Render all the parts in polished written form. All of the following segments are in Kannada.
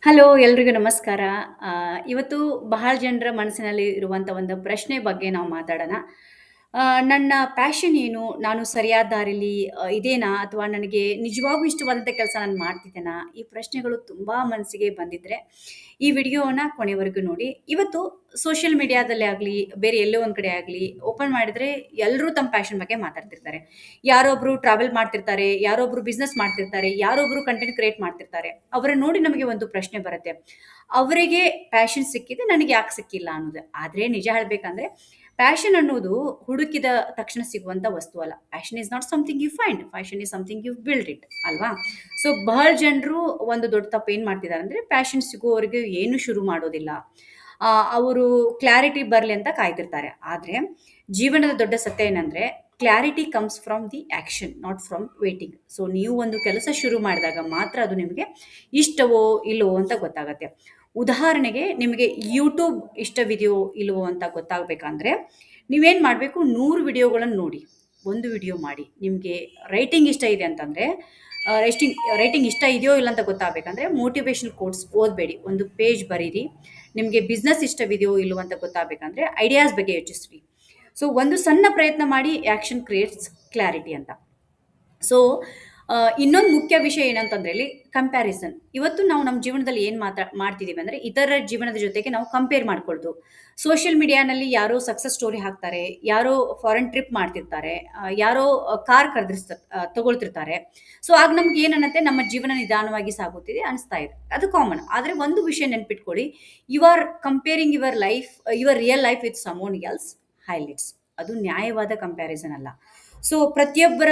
ಹಲೋ, ಎಲ್ರಿಗೂ ನಮಸ್ಕಾರ. ಇವತ್ತು ಬಹಳ ಜನರ ಮನಸ್ಸಿನಲ್ಲಿ ಇರುವಂಥ ಒಂದು ಪ್ರಶ್ನೆ ಬಗ್ಗೆ ನಾವು ಮಾತಾಡೋಣ. ನನ್ನ ಪ್ಯಾಷನ್ ಏನು? ನಾನು ಸರಿಯಾದ ದಾರಿಲಿ ಇದೇನಾ? ಅಥವಾ ನನಗೆ ನಿಜವಾಗೂ ಇಷ್ಟವಾದಂಥ ಕೆಲಸ ನಾನು ಮಾಡ್ತಿದ್ದೇನಾ? ಈ ಪ್ರಶ್ನೆಗಳು ತುಂಬಾ ಮನಸ್ಸಿಗೆ ಬಂದಿದ್ರೆ, ಈ ವಿಡಿಯೋನ ಕೊನೆವರೆಗೂ ನೋಡಿ. ಇವತ್ತು ಸೋಷಿಯಲ್ ಮೀಡಿಯಾದಲ್ಲೇ ಆಗಲಿ, ಬೇರೆ ಎಲ್ಲೋ ಒಂದು ಕಡೆ ಆಗಲಿ ಓಪನ್ ಮಾಡಿದ್ರೆ ಎಲ್ಲರೂ ತಮ್ಮ ಪ್ಯಾಷನ್ ಬಗ್ಗೆ ಮಾತಾಡ್ತಿರ್ತಾರೆ. ಯಾರೊಬ್ರು ಟ್ರಾವೆಲ್ ಮಾಡ್ತಿರ್ತಾರೆ, ಯಾರೊಬ್ರು ಬಿಸ್ನೆಸ್ ಮಾಡ್ತಿರ್ತಾರೆ, ಯಾರೊಬ್ರು ಕಂಟೆಂಟ್ ಕ್ರಿಯೇಟ್ ಮಾಡ್ತಿರ್ತಾರೆ. ಅವರನ್ನ ನೋಡಿ ನಮಗೆ ಒಂದು ಪ್ರಶ್ನೆ ಬರುತ್ತೆ. ಅವರಿಗೆ ಪ್ಯಾಷನ್ ಸಿಕ್ಕಿದೆ, ನನಗೆ ಯಾಕೆ ಸಿಕ್ಕಿಲ್ಲ ಅನ್ನೋದು. ಆದ್ರೆ ನಿಜ ಹೇಳ್ಬೇಕಂದ್ರೆ ಪ್ಯಾಷನ್ ಅನ್ನೋದು ಹುಡುಕಿದ ತಕ್ಷಣ ಸಿಗುವಂತ ವಸ್ತು ಅಲ್ಲ. Passion is not something you find, passion is something you build it ಅಲ್ವಾ? ಸೊ ಬಹಳ ಜನರು ಒಂದು ದೊಡ್ಡ ತಪ್ಪು ಏನ್ ಮಾಡ್ತಿದ್ದಾರೆ ಅಂದ್ರೆ ಪ್ಯಾಷನ್ ಸಿಗುವವರೆಗೆ ಏನು ಶುರು ಮಾಡೋದಿಲ್ಲ. ಅವರು ಕ್ಲಾರಿಟಿ ಬರಲಿ ಅಂತ ಕಾಯ್ತಿರ್ತಾರೆ. ಆದ್ರೆ ಜೀವನದ ದೊಡ್ಡ ಸತ್ಯ ಏನಂದ್ರೆ clarity comes from the action, not from waiting. So ನೀವು ಒಂದು ಕೆಲಸ ಶುರು ಮಾಡಿದಾಗ ಮಾತ್ರ ಅದು ನಿಮಗೆ ಇಷ್ಟವೋ ಇಲ್ಲವೋ ಅಂತ ಗೊತ್ತಾಗತ್ತೆ. ಉದಾಹರಣೆಗೆ ನಿಮಗೆ ಯೂಟ್ಯೂಬ್ ಇಷ್ಟವಿದೆಯೋ ಇಲ್ವೋ ಅಂತ ಗೊತ್ತಾಗಬೇಕಂದ್ರೆ ನೀವೇನು ಮಾಡಬೇಕು, 100 ವಿಡಿಯೋಗಳನ್ನು ನೋಡಿ, ಒಂದು ವಿಡಿಯೋ ಮಾಡಿ. ನಿಮಗೆ ರೈಟಿಂಗ್ ಇಷ್ಟ ಇದೆ ಅಂತಂದರೆ ರೈಟಿಂಗ್ ಇಷ್ಟ ಇದೆಯೋ ಇಲ್ಲ ಅಂತ ಗೊತ್ತಾಗಬೇಕಂದ್ರೆ ಮೋಟಿವೇಶನಲ್ ಕೋಟ್ಸ್ ಓದಬೇಡಿ, ಒಂದು ಪೇಜ್ ಬರೀರಿ. ನಿಮಗೆ ಬಿಸ್ನೆಸ್ ಇಷ್ಟವಿದೆಯೋ ಇಲ್ವೋ ಅಂತ ಗೊತ್ತಾಗಬೇಕಂದ್ರೆ ಐಡಿಯಾಸ್ ಬಗ್ಗೆ ಯೋಚಿಸ್ರಿ. ಸೊ ಒಂದು ಸಣ್ಣ ಪ್ರಯತ್ನ ಮಾಡಿ, ಆ್ಯಕ್ಷನ್ ಕ್ರಿಯೇಟ್ಸ್ ಕ್ಲಾರಿಟಿ ಅಂತ. ಸೊ ಇನ್ನೊಂದು ಮುಖ್ಯ ವಿಷಯ ಏನಂತಂದ್ರೆ ಇಲ್ಲಿ ಕಂಪ್ಯಾರಿಸನ್. ಇವತ್ತು ನಾವು ನಮ್ಮ ಜೀವನದಲ್ಲಿ ಏನು ಮಾಡ್ತಿದ್ದೀವಿ ಅಂದರೆ ಇತರ ಜೀವನದ ಜೊತೆಗೆ ನಾವು ಕಂಪೇರ್ ಮಾಡ್ಕೊಳ್ತು. ಸೋಷಿಯಲ್ ಮೀಡಿಯಾನಲ್ಲಿ ಯಾರೋ ಸಕ್ಸಸ್ ಸ್ಟೋರಿ ಹಾಕ್ತಾರೆ, ಯಾರೋ ಫಾರಿನ್ ಟ್ರಿಪ್ ಮಾಡ್ತಿರ್ತಾರೆ, ಯಾರೋ ಕಾರ್ ತಗೊಳ್ತಿರ್ತಾರೆ. ಸೊ ಆಗ ನಮ್ಗೆ ಏನನ್ನತ್ತೆ, ನಮ್ಮ ಜೀವನ ನಿಧಾನವಾಗಿ ಸಾಗುತ್ತಿದೆ ಅನಿಸ್ತಾ ಇದೆ. ಅದು ಕಾಮನ್. ಆದರೆ ಒಂದು ವಿಷಯ ನೆನ್ಪಿಟ್ಕೊಳ್ಳಿ, you are comparing your real life with someone else highlights. ಅದು ನ್ಯಾಯವಾದ ಕಂಪ್ಯಾರಿಸನ್ ಅಲ್ಲ. ಸೊ ಪ್ರತಿಯೊಬ್ಬರ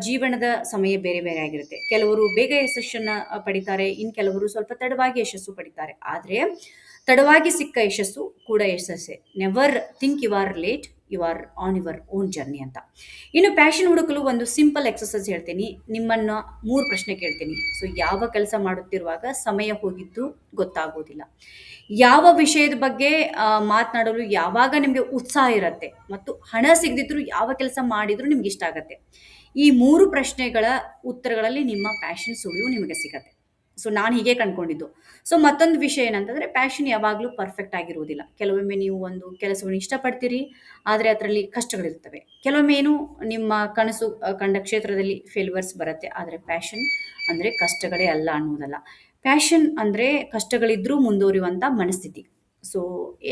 ಜೀವನದ ಸಮಯ ಬೇರೆ ಬೇರೆ ಆಗಿರುತ್ತೆ. ಕೆಲವರು ಬೇಗ ಯಶಸ್ಸನ್ನ ಪಡಿತಾರೆ, ಇನ್ನು ಕೆಲವರು ಸ್ವಲ್ಪ ತಡವಾಗಿ ಯಶಸ್ಸು ಪಡಿತಾರೆ. ಆದರೆ ತಡವಾಗಿ ಸಿಕ್ಕ ಯಶಸ್ಸು ಕೂಡ ಯಶಸ್ಸೇ. Never think you are late, you are on your own journey ಅಂತ. ಇನ್ನು ಪ್ಯಾಷನ್ ಹುಡುಕಲು ಒಂದು ಸಿಂಪಲ್ ಎಕ್ಸಸೈಸ್ ಹೇಳ್ತೀನಿ. ನಿಮ್ಮನ್ನ 3 ಪ್ರಶ್ನೆ ಕೇಳ್ತೀನಿ. ಸೊ ಯಾವ ಕೆಲಸ ಮಾಡುತ್ತಿರುವಾಗ ಸಮಯ ಹೋಗಿದ್ದು ಗೊತ್ತಾಗೋದಿಲ್ಲ? ಯಾವ ವಿಷಯದ ಬಗ್ಗೆ ಮಾತನಾಡಲು ಯಾವಾಗ ನಿಮಗೆ ಉತ್ಸಾಹ ಇರುತ್ತೆ? ಮತ್ತು ಹಣ ಸಿಗದಿದ್ರು ಯಾವ ಕೆಲಸ ಮಾಡಿದ್ರು ನಿಮ್ಗೆ ಇಷ್ಟ ಆಗತ್ತೆ? ಈ 3 ಪ್ರಶ್ನೆಗಳ ಉತ್ತರಗಳಲ್ಲಿ ನಿಮ್ಮ ಪ್ಯಾಷನ್ ಸುಳಿವು ನಿಮಗೆ ಸಿಗತ್ತೆ. ಸೊ ನಾನು ಹೀಗೆ ಕಂಡ್ಕೊಂಡಿದ್ದು. ಸೊ ಮತ್ತೊಂದು ವಿಷಯ ಏನಂತಂದ್ರೆ ಪ್ಯಾಷನ್ ಯಾವಾಗಲೂ ಪರ್ಫೆಕ್ಟ್ ಆಗಿರುವುದಿಲ್ಲ. ಕೆಲವೊಮ್ಮೆ ನೀವು ಒಂದು ಕೆಲಸವನ್ನು ಇಷ್ಟಪಡ್ತೀರಿ, ಆದರೆ ಅದರಲ್ಲಿ ಕಷ್ಟಗಳಿರ್ತವೆ. ಕೆಲವೊಮ್ಮೆ ಏನು, ನಿಮ್ಮ ಕನಸು ಕಂಡ ಕ್ಷೇತ್ರದಲ್ಲಿ ಫೇಲ್ಯೂರ್ಸ್ ಬರುತ್ತೆ. ಆದರೆ ಪ್ಯಾಷನ್ ಅಂದರೆ ಕಷ್ಟಗಳೇ ಅಲ್ಲ ಅನ್ನೋದಲ್ಲ. ಪ್ಯಾಷನ್ ಅಂದರೆ ಕಷ್ಟಗಳಿದ್ರೂ ಮುಂದುವರಿಯುವಂಥ ಮನಸ್ಥಿತಿ. ಸೊ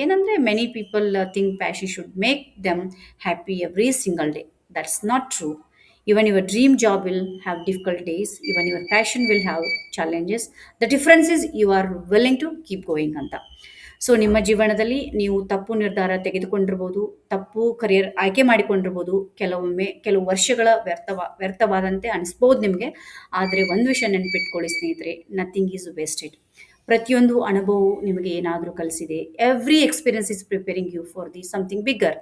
ಏನಂದರೆ many people think passion should make them happy every single day. That's not true. Even your dream job will have difficult days. Even your passion will have challenges. The difference is you are willing to keep going ಅಂತ. ಸೊ ನಿಮ್ಮ ಜೀವನದಲ್ಲಿ ನೀವು ತಪ್ಪು ನಿರ್ಧಾರ ತೆಗೆದುಕೊಂಡಿರ್ಬೋದು, ತಪ್ಪು ಕರಿಯರ್ ಆಯ್ಕೆ ಮಾಡಿಕೊಂಡಿರ್ಬೋದು, ಕೆಲವು ವರ್ಷಗಳ ವ್ಯರ್ಥವಾದಂತೆ ಅನಿಸ್ಬೋದು ನಿಮಗೆ. ಆದರೆ ಒಂದು ವಿಷಯ ನೆನ್ಪಿಟ್ಕೊಳ್ಳಿ ಸ್ನೇಹಿತರೆ, ನಥಿಂಗ್ ಈಸ್ ವೇಸ್ಟೆಡ್. ಪ್ರತಿಯೊಂದು ಅನುಭವವು ನಿಮಗೆ ಏನಾದರೂ ಕಲಿಸಿದೆ. Every experience is preparing you for the something bigger.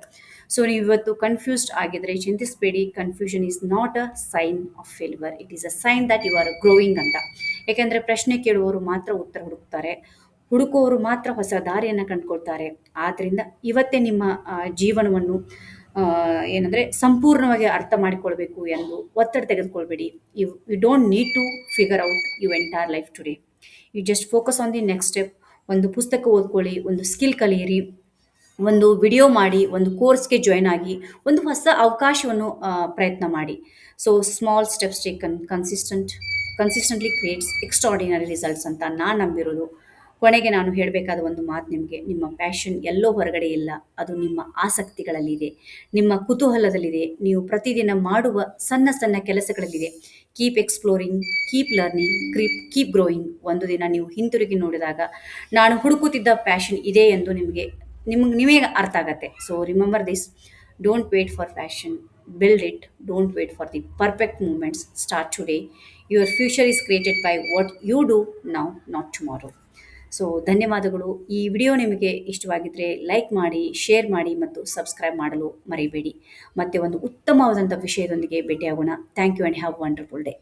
So ನೀವು ಇವತ್ತು ಕನ್ಫ್ಯೂಸ್ಡ್ ಆಗಿದ್ರೆ ಚಿಂತಿಸಬೇಡಿ. Confusion is not a sign of failure, it is a sign that you are growing ಅಂತ. ಯಾಕೆಂದರೆ ಪ್ರಶ್ನೆ ಕೇಳುವವರು ಮಾತ್ರ ಉತ್ತರ ಹುಡುಕ್ತಾರೆ, ಹುಡುಕುವವರು ಮಾತ್ರ ಹೊಸ ದಾರಿಯನ್ನು ಕಂಡುಕೊಳ್ತಾರೆ. ಆದ್ದರಿಂದ ಇವತ್ತೇ ನಿಮ್ಮ ಜೀವನವನ್ನು ಏನಂದರೆ ಸಂಪೂರ್ಣವಾಗಿ ಅರ್ಥ ಮಾಡಿಕೊಳ್ಬೇಕು ಎಂದು ಒತ್ತಡ ತೆಗೆದುಕೊಳ್ಬೇಡಿ. You don't need to figure out you entire life today. You just focus on the next step. ಒಂದು ಪುಸ್ತಕ ಓದ್ಕೊಳ್ಳಿ, ಒಂದು ಸ್ಕಿಲ್ ಕಲಿಯಿರಿ, ಒಂದು ವಿಡಿಯೋ ಮಾಡಿ, ಒಂದು ಕೋರ್ಸ್ಗೆ ಜಾಯ್ನ್ ಆಗಿ, ಒಂದು ಹೊಸ ಅವಕಾಶವನ್ನು ಪ್ರಯತ್ನ ಮಾಡಿ. So small steps taken consistently creates extraordinary results ಅಂತ ನಾನು ನಂಬಿರೋದು. ಕೊನೆಗೆ ನಾನು ಹೇಳಬೇಕಾದ ಒಂದು ಮಾತು ನಿಮಗೆ, ನಿಮ್ಮ ಪ್ಯಾಷನ್ ಎಲ್ಲೋ ಹೊರಗಡೆ ಇಲ್ಲ, ಅದು ನಿಮ್ಮ ಆಸಕ್ತಿಗಳಲ್ಲಿದೆ, ನಿಮ್ಮ ಕುತೂಹಲದಲ್ಲಿದೆ, ನೀವು ಪ್ರತಿದಿನ ಮಾಡುವ ಸಣ್ಣ ಸಣ್ಣ ಕೆಲಸಗಳಲ್ಲಿದೆ. Keep exploring, keep learning, keep growing. ಒಂದು ದಿನ ನೀವು ಹಿಂತಿರುಗಿ ನೋಡಿದಾಗ ನಾನು ಹುಡುಕುತ್ತಿದ್ದ ಪ್ಯಾಷನ್ ಇದೆ ಎಂದು ನಿಮಗೆ ಅರ್ಥ ಆಗತ್ತೆ. So remember this, don't wait for passion, build it. Don't wait for the perfect moments, start today. Your future is created by what you do now, not tomorrow. So ಧನ್ಯವಾದಗಳು. ಈ ವಿಡಿಯೋ ನಿಮಗೆ ಇಷ್ಟವಾಗಿದ್ದರೆ ಲೈಕ್ ಮಾಡಿ, ಶೇರ್ ಮಾಡಿ ಮತ್ತು ಸಬ್ಸ್ಕ್ರೈಬ್ ಮಾಡಲು ಮರಿಬೇಡಿ. ಮತ್ತೆ ಒಂದು ಉತ್ತಮವಾದಂಥ ವಿಷಯದೊಂದಿಗೆ ಭೇಟಿಯಾಗೋಣ. Thank you and have wonderful day.